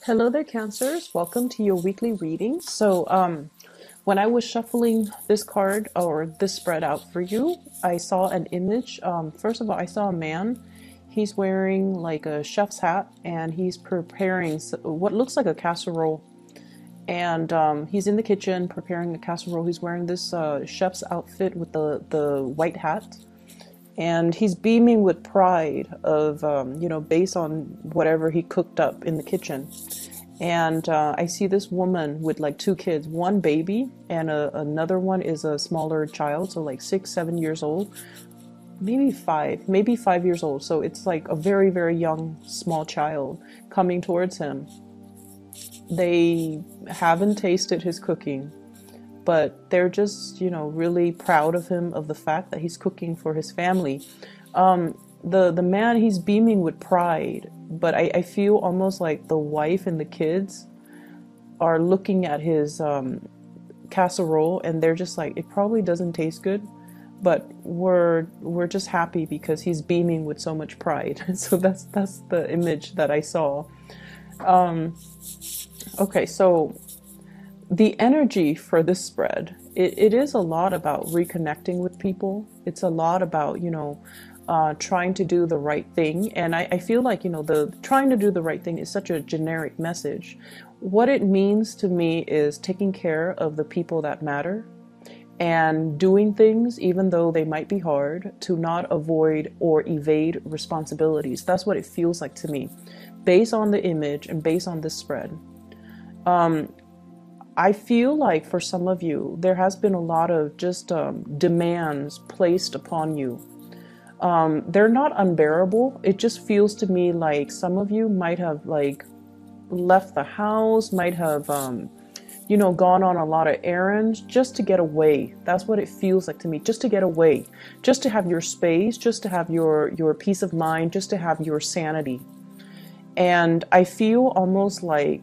Hello there, Cancers. Welcome to your weekly reading. When I was shuffling this card or this spread out for you, I saw an image. First of all, I saw a man. He's wearing like a chef's hat and he's preparing what looks like a casserole. And he's in the kitchen preparing a casserole. He's wearing this chef's outfit with the white hat. And he's beaming with pride of, based on whatever he cooked up in the kitchen. And I see this woman with like two kids, one baby and another one is a smaller child, so like 6, 7 years old, maybe 5 years old. So it's like a very, very young, small child coming towards him. They haven't tasted his cooking, but they're just, really proud of him, of the fact that he's cooking for his family. The man, he's beaming with pride, but I feel almost like the wife and the kids are looking at his casserole and they're just like, it probably doesn't taste good, but we're just happy because he's beaming with so much pride. So that's the image that I saw. Okay, so the energy for this spread, it is a lot about reconnecting with people. It's a lot about, trying to do the right thing. And I feel like, the trying to do the right thing is such a generic message. What it means to me is taking care of the people that matter and doing things, even though they might be hard, to not avoid or evade responsibilities. That's what it feels like to me, based on the image and based on this spread. I feel like for some of you, there has been a lot of just demands placed upon you. They're not unbearable. It just feels to me like some of you might have like left the house, might have, gone on a lot of errands just to get away. That's what it feels like to me, just to get away, just to have your space, just to have your peace of mind, just to have your sanity. And I feel almost like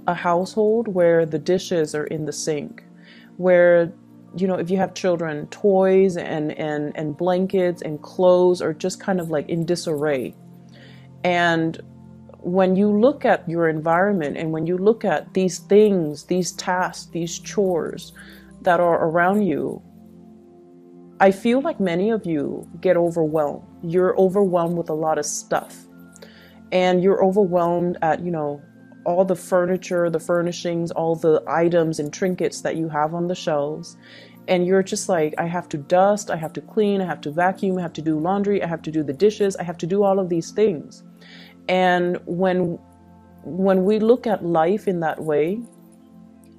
a household where the dishes are in the sink, where, if you have children, toys and blankets and clothes are just kind of like in disarray. And when you look at your environment and when you look at these things, these tasks, these chores that are around you, I feel like many of you get overwhelmed. You're overwhelmed with a lot of stuff. And you're overwhelmed at, all the furniture, the furnishings, all the items and trinkets that you have on the shelves. And you're just like, I have to dust, I have to clean, I have to vacuum, I have to do laundry, I have to do the dishes, I have to do all of these things. And when we look at life in that way,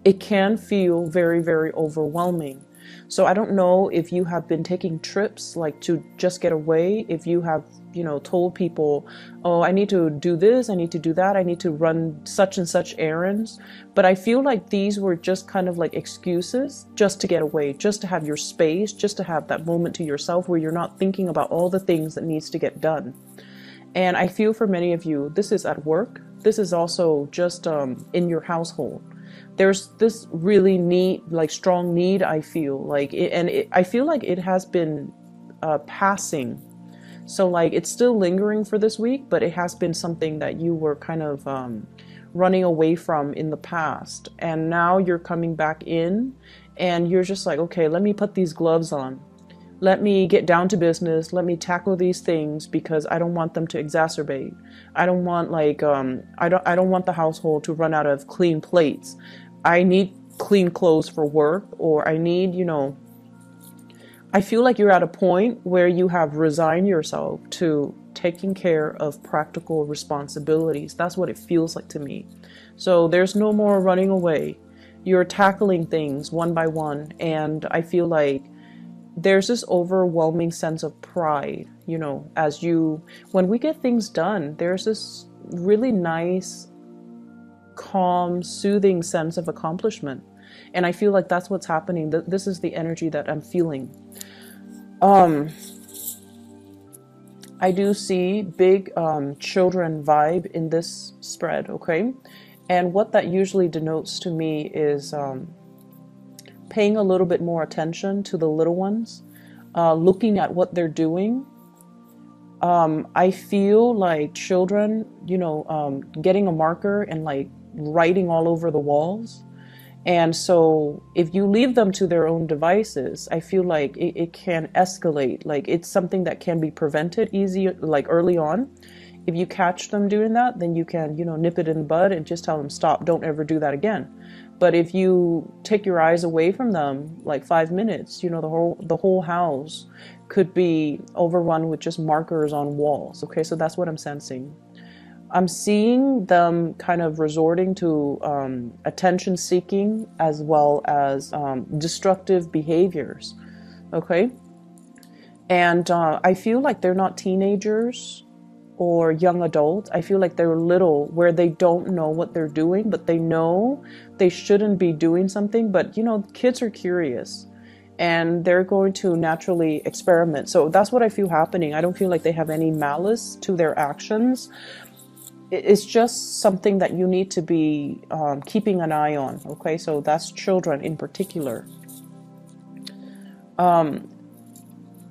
it can feel very, very overwhelming. So I don't know if you have been taking trips like to just get away, if you have, told people, oh, I need to do this, I need to do that, I need to run such and such errands. But I feel like these were just kind of like excuses just to get away, just to have your space, just to have that moment to yourself where you're not thinking about all the things that needs to get done. And I feel for many of you, this is at work. This is also just in your household. There's this really strong need, I feel like, I feel like it has been passing. So like it's still lingering for this week, but it has been something that you were kind of running away from in the past. And now you're coming back in and you're just like, okay, let me put these gloves on. Let me get down to business. Let me tackle these things because I don't want them to exacerbate. I don't want I don't want the household to run out of clean plates. I need clean clothes for work, or I need, I feel like you're at a point where you have resigned yourself to taking care of practical responsibilities. That's what it feels like to me. So there's no more running away. You're tackling things one by one. And I feel like there's this overwhelming sense of pride, when we get things done, there's this really nice, calm, soothing sense of accomplishment. And I feel like that's what's happening. This is the energy that I'm feeling. I do see big children vibe in this spread, okay? And what that usually denotes to me is paying a little bit more attention to the little ones, looking at what they're doing, I feel like children, getting a marker and like writing all over the walls. And so if you leave them to their own devices, I feel like it can escalate. Like it's something that can be prevented easy, like early on. If you catch them doing that, then you can, nip it in the bud and just tell them, stop, don't ever do that again. But if you take your eyes away from them, like 5 minutes, the whole house could be overrun with just markers on walls. Okay, so that's what I'm sensing. I'm seeing them kind of resorting to attention seeking as well as destructive behaviors. Okay. And I feel like they're not teenagers or young adults. I feel like they're little, where they don't know what they're doing, but they know they shouldn't be doing something. But, kids are curious and they're going to naturally experiment. So that's what I feel happening. I don't feel like they have any malice to their actions. It's just something that you need to be keeping an eye on. Okay, so that's children in particular.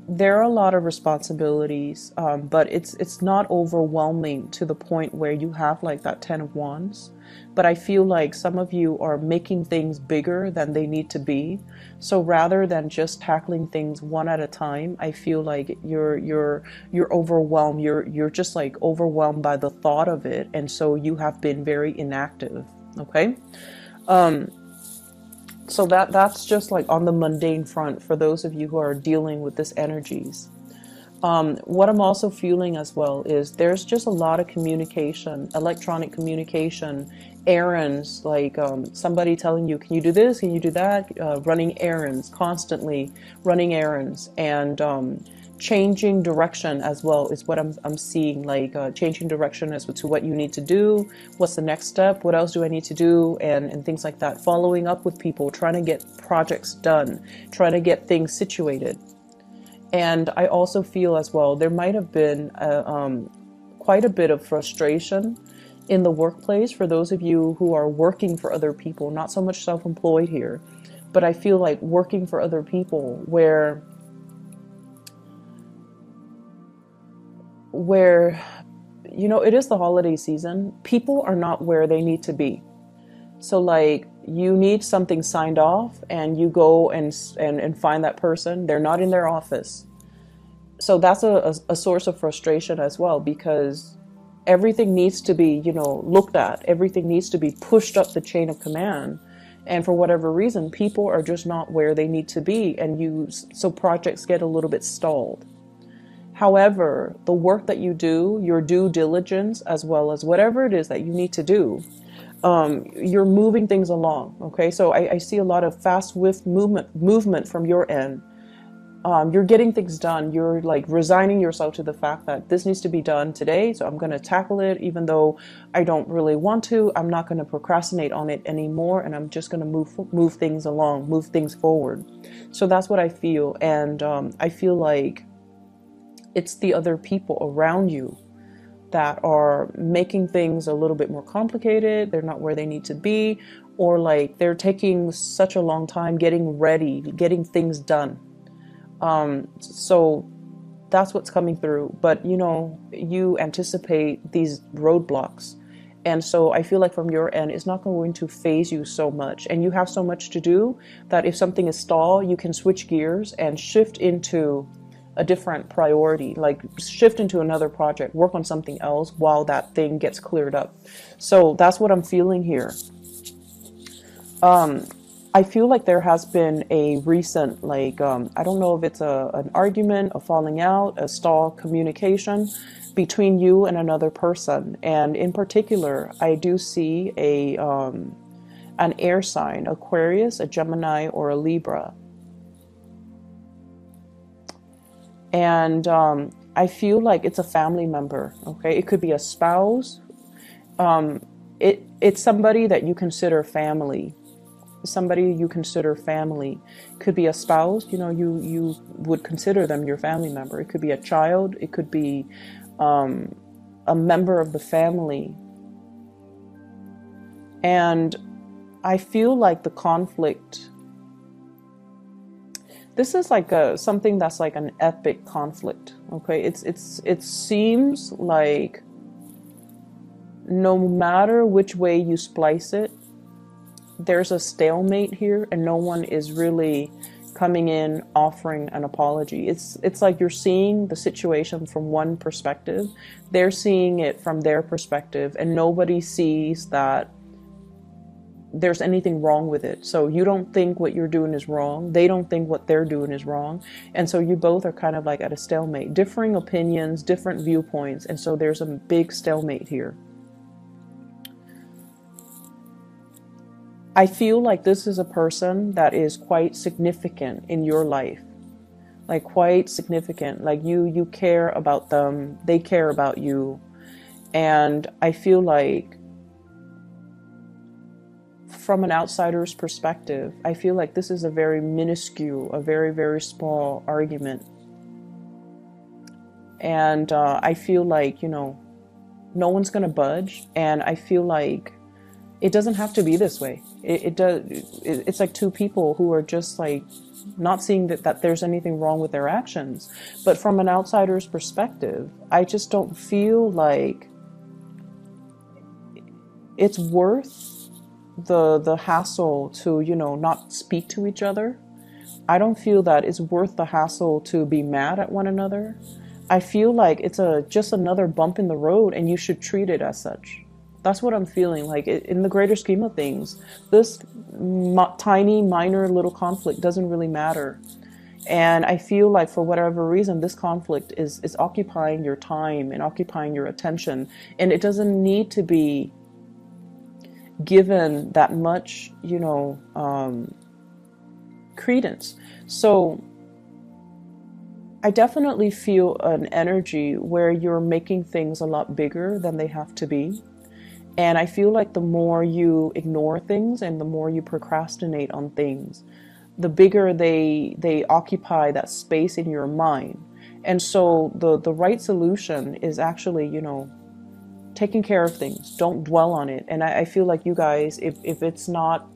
There are a lot of responsibilities, but it's not overwhelming to the point where you have like that 10 of Wands. But I feel like some of you are making things bigger than they need to be. So rather than just tackling things one at a time, I feel like you're overwhelmed. You're just like overwhelmed by the thought of it, and so you have been very inactive. Okay. So that's just like on the mundane front for those of you who are dealing with this energies. What I'm also feeling as well is there's just a lot of communication, electronic communication, errands, like somebody telling you, can you do this? Can you do that? Running errands, constantly running errands, and changing direction as well is what I'm seeing, like changing direction as to what you need to do, what's the next step, what else do I need to do, and things like that. Following up with people, trying to get projects done, trying to get things situated. And I also feel as well, there might have been quite a bit of frustration in the workplace for those of you who are working for other people, not so much self-employed here, but I feel like working for other people where it is the holiday season. People are not where they need to be. So like you need something signed off and you go and find that person. They're not in their office. So that's a source of frustration as well, because everything needs to be, looked at. Everything needs to be pushed up the chain of command. And for whatever reason, people are just not where they need to be. So projects get a little bit stalled. However, the work that you do, your due diligence, as well as whatever it is that you need to do, you're moving things along. Okay, so I see a lot of fast, swift movement from your end. You're getting things done. You're like resigning yourself to the fact that this needs to be done today. So I'm going to tackle it, even though I don't really want to. I'm not going to procrastinate on it anymore. And I'm just going to move things along, move things forward. So that's what I feel. And I feel like it's the other people around you that are making things a little bit more complicated. They're not where they need to be, or like they're taking such a long time getting ready, getting things done. So that's what's coming through. But you anticipate these roadblocks. And so I feel like from your end, it's not going to phase you so much. And you have so much to do that if something is stalled, you can switch gears and shift into a different priority, like shift into another project, work on something else while that thing gets cleared up. So that's what I'm feeling here. I feel like there has been a recent, I don't know if it's an argument, a falling out, a stall communication between you and another person. And in particular, I do see an air sign, Aquarius, a Gemini, or a Libra. And I feel like it's a family member. Okay, it could be a spouse. It's somebody that you consider family. Somebody you consider family. Could be a spouse. You would consider them your family member. It could be a child. It could be a member of the family. And I feel like the conflict This is like something that's like an epic conflict. Okay, it seems like no matter which way you splice it, there's a stalemate here, and no one is really coming in offering an apology. It's like you're seeing the situation from one perspective, they're seeing it from their perspective, and nobody sees that there's anything wrong with it. So you don't think what you're doing is wrong, they don't think what they're doing is wrong, and so you both are kind of like at a stalemate, differing opinions, different viewpoints, and so there's a big stalemate here. I feel like this is a person that is quite significant in your life, like quite significant, like you care about them, they care about you. And I feel like from an outsider's perspective, I feel like this is a very minuscule, a very, very small argument. And I feel like, no one's going to budge. And I feel like it doesn't have to be this way. It's like two people who are just like not seeing that there's anything wrong with their actions. But from an outsider's perspective, I just don't feel like it's worth the hassle to, not speak to each other. I don't feel that it's worth the hassle to be mad at one another. I feel like it's just another bump in the road, and you should treat it as such. That's what I'm feeling. Like in the greater scheme of things, this tiny, minor little conflict doesn't really matter. And I feel like for whatever reason, this conflict is occupying your time and occupying your attention. And it doesn't need to be given that much, credence. So I definitely feel an energy where you're making things a lot bigger than they have to be. And I feel like the more you ignore things and the more you procrastinate on things, the bigger they occupy that space in your mind. And so the right solution is actually, taking care of things. Don't dwell on it. And I feel like you guys, if it's not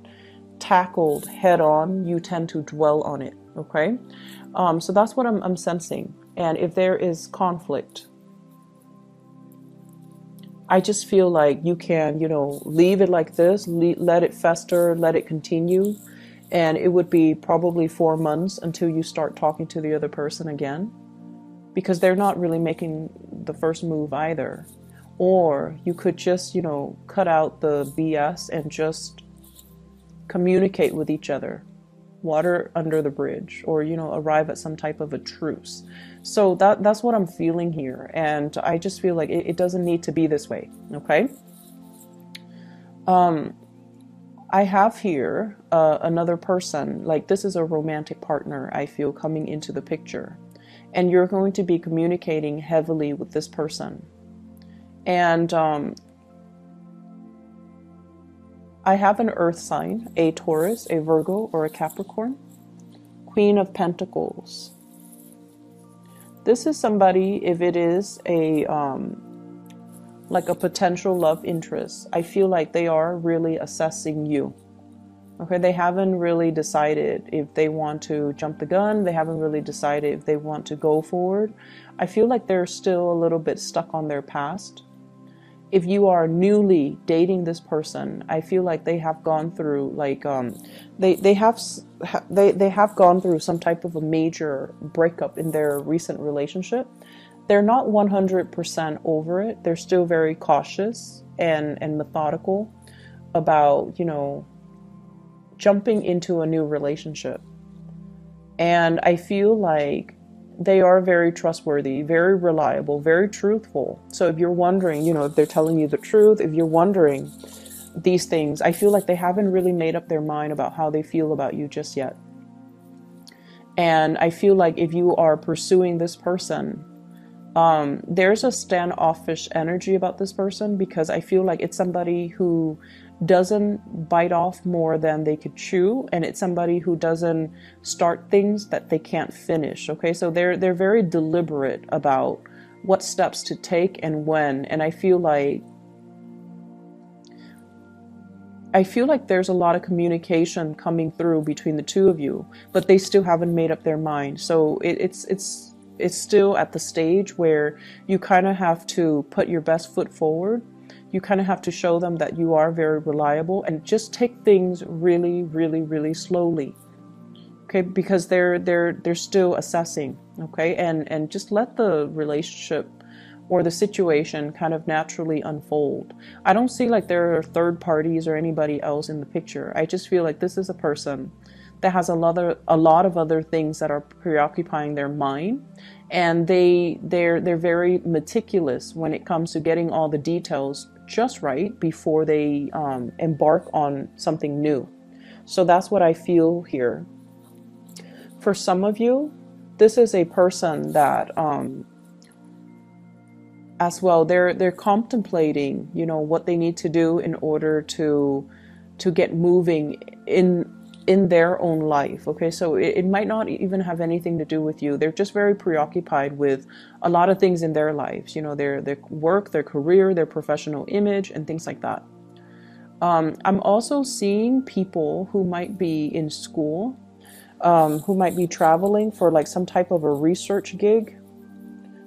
tackled head on, you tend to dwell on it. Okay? So that's what I'm sensing. And if there is conflict, I just feel like you can, leave it like this, let it fester, let it continue. And it would be probably 4 months until you start talking to the other person again, because they're not really making the first move either. Or you could just, cut out the BS and just communicate with each other, water under the bridge, or, arrive at some type of a truce. So that's what I'm feeling here. And I just feel like it doesn't need to be this way. Okay. I have here another person, like this is a romantic partner, I feel, coming into the picture. And you're going to be communicating heavily with this person. And I have an earth sign, a Taurus, a Virgo, or a Capricorn. Queen of Pentacles. This is somebody, if it is like a potential love interest, I feel like they are really assessing you. Okay, they haven't really decided if they want to jump the gun. They haven't really decided if they want to go forward. I feel like they're still a little bit stuck on their past. If you are newly dating this person, I feel like they have gone through they have gone through some type of a major breakup in their recent relationship. They're not 100% over it. They're still very cautious and methodical about, jumping into a new relationship. And I feel like they are very trustworthy, very reliable, very truthful. So if you're wondering, if they're telling you the truth, if you're wondering these things, I feel like they haven't really made up their mind about how they feel about you just yet. And I feel like if you are pursuing this person, there's a standoffish energy about this person, because I feel like it's somebody who doesn't bite off more than they could chew, and it's somebody who doesn't start things that they can't finish. Okay, so they're very deliberate about what steps to take and when. And I feel like I feel like there's a lot of communication coming through between the two of you, but they still haven't made up their mind. So it's still at the stage where you kind of have to put your best foot forward. You kind of have to show them that you are very reliable, and just take things really, really, really slowly. Okay, because they're still assessing. Okay, and just let the relationship or the situation kind of naturally unfold. I don't see like there are third parties or anybody else in the picture. I just feel like this is a person that has a lot of other things that are preoccupying their mind, and they're very meticulous when it comes to getting all the details just right before they embark on something new. So that's what I feel here. For some of you, this is a person that as well, they're contemplating, you know, what they need to do in order to get moving in their own life. Okay, so it might not even have anything to do with you. They're just very preoccupied with a lot of things in their lives, you know, their work, their career, their professional image, and things like that. I'm also seeing people who might be in school, who might be traveling for like some type of a research gig.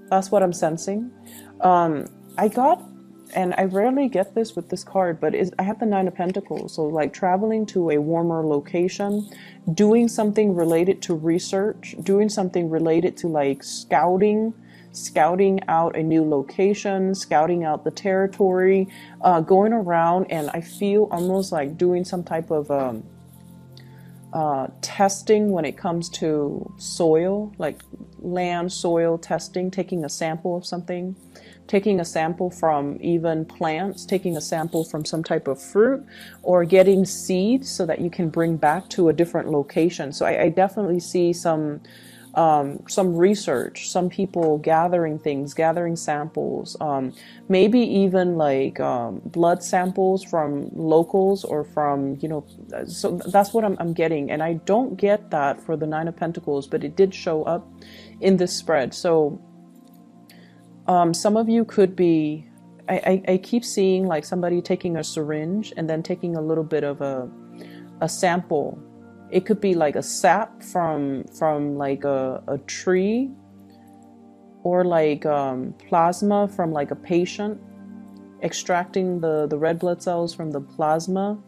That's what I'm sensing. I got, and I rarely get this with this card, but I have the Nine of Pentacles. So like traveling to a warmer location, doing something related to research, doing something related to like scouting out a new location, scouting out the territory, going around, and I feel almost like doing some type of testing when it comes to soil, like land soil testing, taking a sample of something, taking a sample from even plants, taking a sample from some type of fruit, or getting seeds so that you can bring back to a different location. So I definitely see some research, some people gathering things, gathering samples, maybe even like blood samples from locals or from, you know, so that's what I'm getting. And I don't get that for the Nine of Pentacles, but it did show up in this spread. So some of you could be, I keep seeing like somebody taking a syringe and then taking a little bit of a sample. It could be like a sap from like a tree, or like plasma from like a patient, extracting the red blood cells from the plasma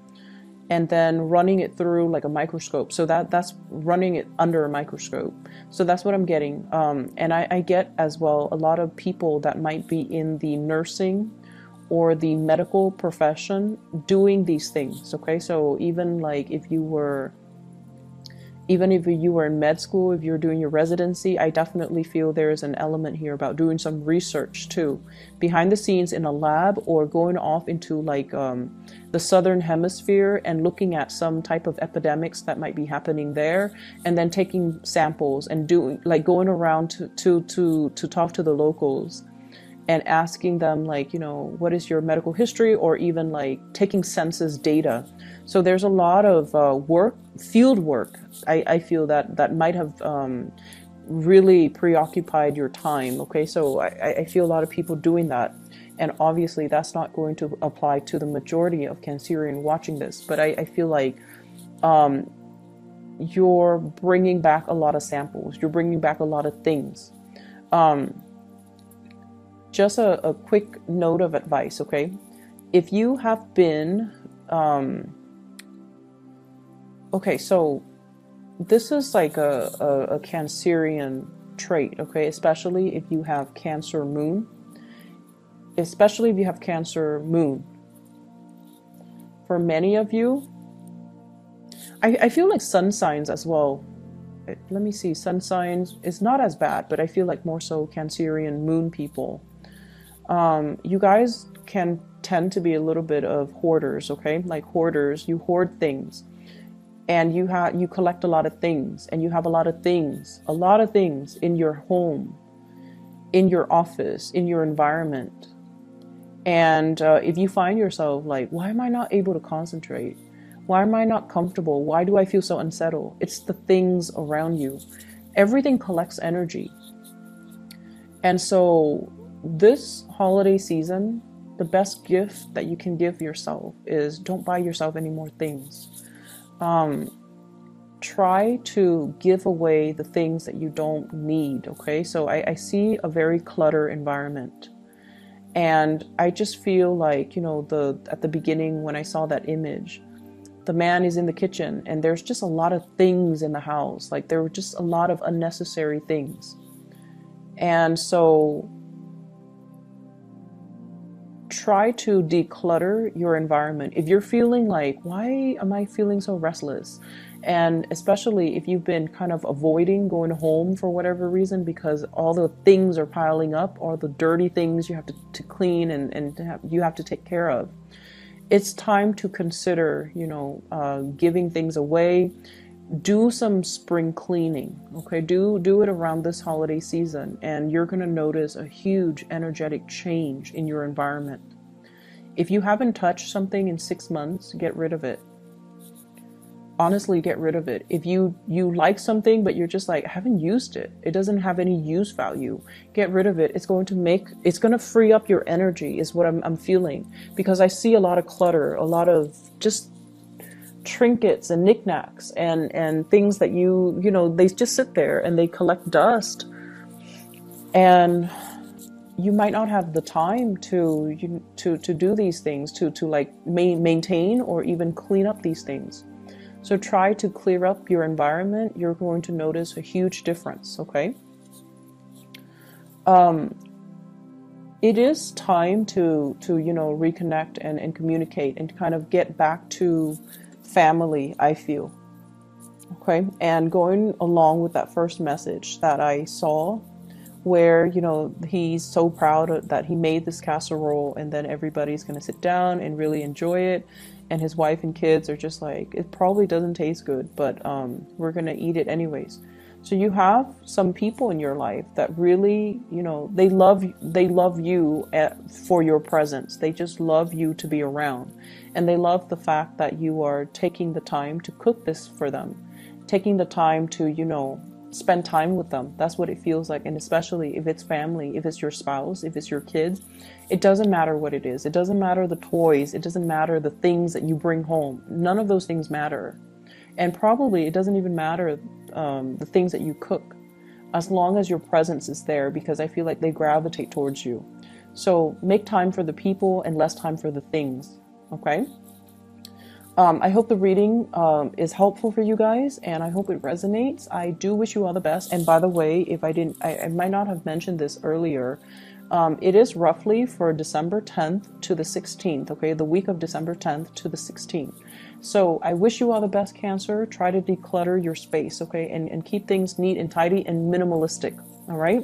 and then running it through like a microscope. So that's running it under a microscope. So that's what I'm getting. And I get as well a lot of people that might be in the nursing or the medical profession doing these things. Okay, so even if you were in med school, if you're doing your residency, I definitely feel there is an element here about doing some research too, behind the scenes in a lab, or going off into like the southern hemisphere and looking at some type of epidemics that might be happening there, and then taking samples and going around to talk to the locals and asking them, like, you know, what is your medical history, or even like taking census data. So there's a lot of field work. I feel that might have really preoccupied your time. Okay, so I feel a lot of people doing that. And obviously that's not going to apply to the majority of Cancerian watching this. But I feel like you're bringing back a lot of samples. You're bringing back a lot of things. Just a quick note of advice, okay? If you have been... okay, so this is like a Cancerian trait, okay? Especially if you have Cancer moon. Especially if you have Cancer moon. For many of you, I feel like sun signs as well. Let me see, sun signs is not as bad, but I feel like more so Cancerian moon people. You guys can tend to be a little bit of hoarders, okay? Like hoarders, you hoard things. And you collect a lot of things, and you have a lot of things in your home, in your office, in your environment. And if you find yourself like, why am I not able to concentrate? Why am I not comfortable? Why do I feel so unsettled? It's the things around you. Everything collects energy. And so this holiday season, the best gift that you can give yourself is don't buy yourself any more things. Try to give away the things that you don't need, okay? So I see a very cluttered environment. And I just feel like, you know, at the beginning when I saw that image, the man is in the kitchen and there's just a lot of things in the house. Like there were just a lot of unnecessary things. And so try to declutter your environment. If you're feeling like, why am I feeling so restless? And especially if you've been kind of avoiding going home for whatever reason, because all the things are piling up, all the dirty things you have to clean and you have to take care of. It's time to consider, you know, giving things away. Do some spring cleaning, okay? Do it around this holiday season, and you're going to notice a huge energetic change in your environment. If you haven't touched something in 6 months, get rid of it. Honestly, get rid of it. If you like something, but you're just like, I haven't used it, it doesn't have any use value, get rid of it. It's going to free up your energy, is what I'm feeling, because I see a lot of clutter, a lot of just trinkets and knickknacks and things that you know, they just sit there and they collect dust, and you might not have the time to do these things, to like maintain or even clean up these things. So try to clear up your environment. You're going to notice a huge difference, okay? It is time to you know, reconnect and communicate and kind of get back to family, I feel. Okay, and going along with that first message that I saw, where, you know, he's so proud that he made this casserole and then everybody's going to sit down and really enjoy it, and his wife and kids are just like, it probably doesn't taste good, but we're going to eat it anyways. So you have some people in your life that really, you know, they love you for your presence. They just love you to be around. And they love the fact that you are taking the time to cook this for them, taking the time to, you know, spend time with them. That's what it feels like. And especially if it's family, if it's your spouse, if it's your kids, it doesn't matter what it is. It doesn't matter the toys. It doesn't matter the things that you bring home. None of those things matter. And probably it doesn't even matter the things that you cook, as long as your presence is there, because I feel like they gravitate towards you. So make time for the people and less time for the things, okay? I hope the reading is helpful for you guys, and I hope it resonates. I do wish you all the best. And by the way, if I didn't, I might not have mentioned this earlier. It is roughly for December 10th to the 16th, okay? The week of December 10th to the 16th. So I wish you all the best, Cancer. Try to declutter your space, okay? And keep things neat and tidy and minimalistic, all right?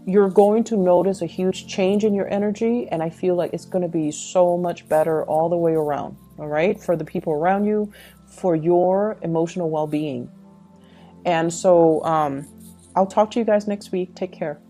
You're going to notice a huge change in your energy, and I feel like it's going to be so much better all the way around, all right? For the people around you, for your emotional well-being. And so I'll talk to you guys next week. Take care.